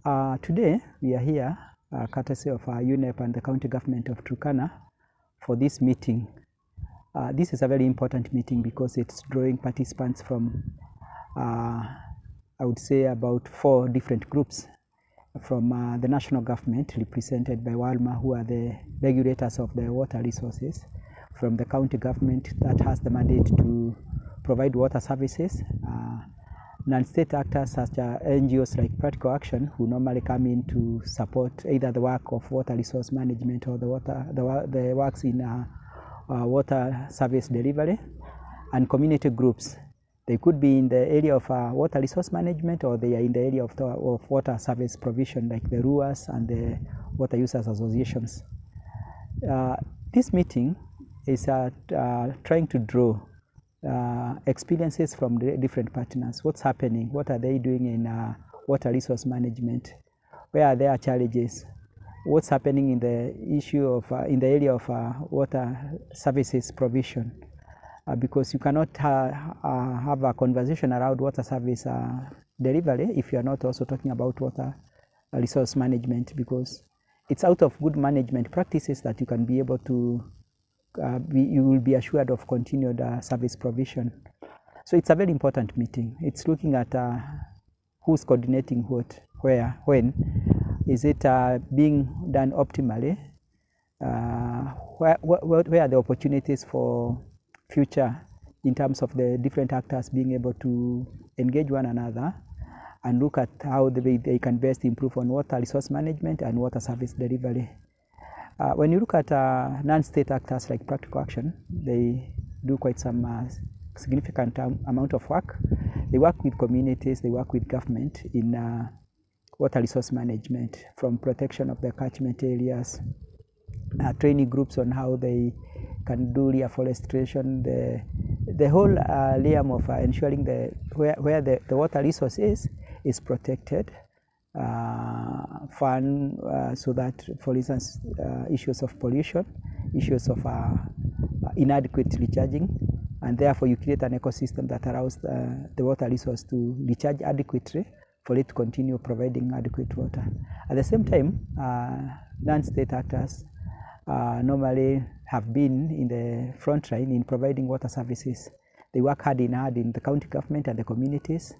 Today we are here courtesy of UNEP and the county government of Turkana for this meeting. This is a very important meeting because it's drawing participants from I would say about 4 different groups from the national government represented by WALMA, who are the regulators of the water resources, from the county government that has the mandate to provide water services, non-state actors such as NGOs like Practical Action, who normally come in to support either the work of water resource management or the works in water service delivery, and community groups. They could be in the area of water resource management, or they are in the area of water service provision, like the RUAs and the water users associations. This meeting is trying to draw experiences from the different partners. What's happening? What are they doing in water resource management? Where are their challenges? What's happening in the issue of in the area of water services provision? Because you cannot have a conversation around water service delivery if you are not also talking about water resource management, because it's out of good management practices that you can be able to you will be assured of continued service provision. So it's a very important meeting. It's looking at who's coordinating what, where, when. Is it being done optimally? Where are the opportunities for future in terms of the different actors being able to engage one another and look at how they can best improve on water resource management and water service delivery. When you look at non-state actors like Practical Action, they do quite some significant amount of work. They work with communities, they work with government in water resource management, from protection of the catchment areas, training groups on how they can do reforestation, the whole realm of ensuring where the water resource is protected. So that, for instance, issues of pollution, issues of inadequate recharging, and therefore you create an ecosystem that allows the water resource to recharge adequately for it to continue providing adequate water. At the same time, non-state actors normally have been in the front line in providing water services. They work hand in hand in the county government and the communities,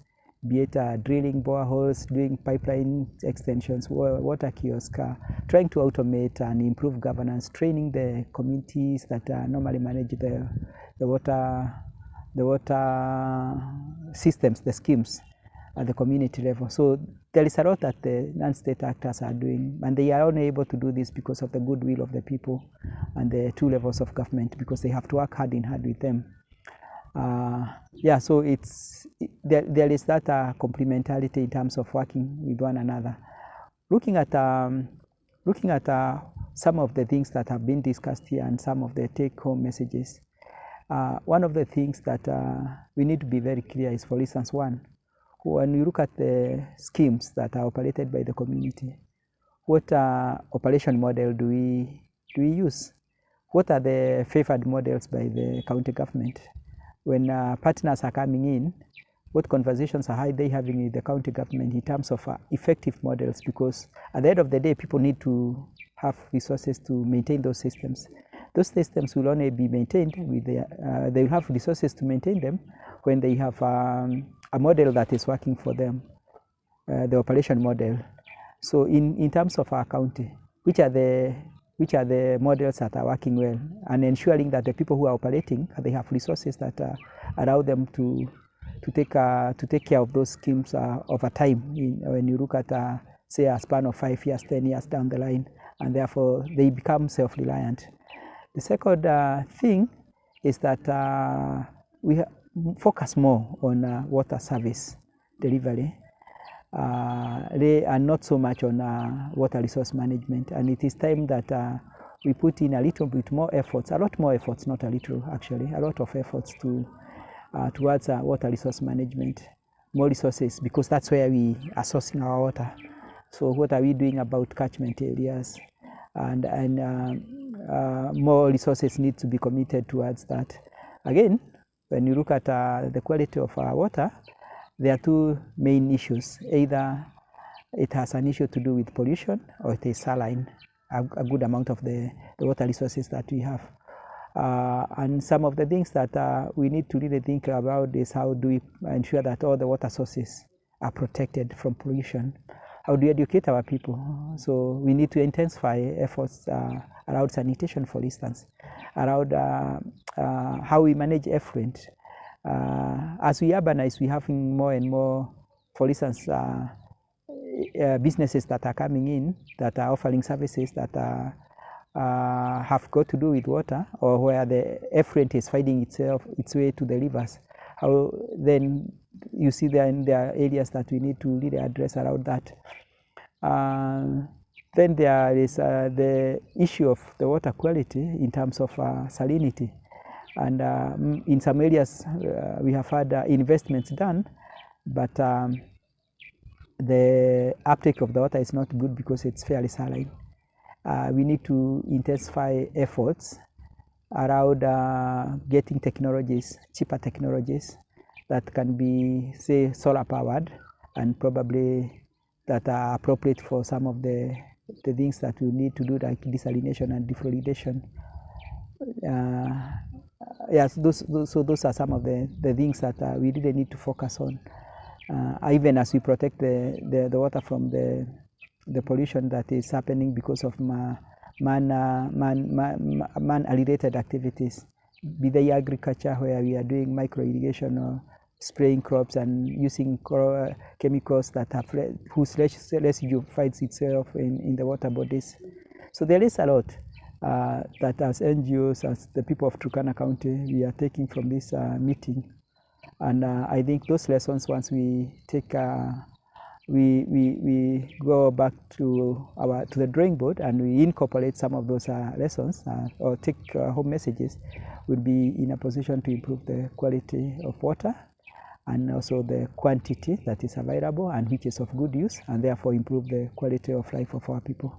be it drilling boreholes, doing pipeline extensions, water kiosk, trying to automate and improve governance, training the communities that normally manage the water systems, the schemes at the community level. So there is a lot that the non-state actors are doing, and they are only able to do this because of the goodwill of the people and the 2 levels of government, because they have to work hand in hand with them. Yeah, so there is that complementarity in terms of working with one another. Looking at some of the things that have been discussed here and some of the take-home messages, one of the things that we need to be very clear is, for instance, when you look at the schemes that are operated by the community, what operation model do we use? What are the favored models by the county government? When partners are coming in, what conversations are they having with the county government in terms of effective models? Because at the end of the day, people need to have resources to maintain those systems. Those systems will only be maintained with they will have resources to maintain them when they have a model that is working for them, the operation model. So in terms of our county, which are the models that are working well, and ensuring that the people who are operating, they have resources that allow them to take care of those schemes over time. When you look at say a span of 5 years, 10 years down the line, and therefore they become self-reliant. The second thing is that we focus more on water service delivery. They are not so much on water resource management, and it is time that we put in a little bit more efforts, a lot more efforts, not a little actually, a lot of efforts towards water resource management, more resources, because that's where we are sourcing our water. So what are we doing about catchment areas? And more resources need to be committed towards that. Again, when you look at the quality of our water, there are 2 main issues. Either it has an issue to do with pollution, or it is saline, a good amount of the water resources that we have. And some of the things that we need to really think about is how do we ensure that all the water sources are protected from pollution. How do we educate our people? So we need to intensify efforts around sanitation, for instance, around how we manage effluent. As we urbanize, we have more and more, for instance, businesses that are coming in that are offering services that have got to do with water, or where the effluent is finding its way to the rivers. How then you see there are areas that we need to really address around that. Then there is the issue of the water quality in terms of salinity, and in some areas we have had investments done, but the uptake of the water is not good because it's fairly saline. We need to intensify efforts around getting technologies, cheaper technologies that can be, say, solar powered, and probably that are appropriate for some of the things that we need to do, like desalination and defluoridation. Yes, those are some of the things that we really need to focus on, even as we protect the water from the pollution that is happening because of man-related activities, be they agriculture, where we are doing micro irrigation or spraying crops and using chemicals that have whose residue finds itself in the water bodies. So there is a lot that as NGOs, as the people of Turkana County, we are taking from this meeting. And I think those lessons, once we take, we go back to the drawing board and we incorporate some of those lessons or take home messages, we'll be in a position to improve the quality of water and also the quantity that is available and which is of good use, and therefore improve the quality of life of our people.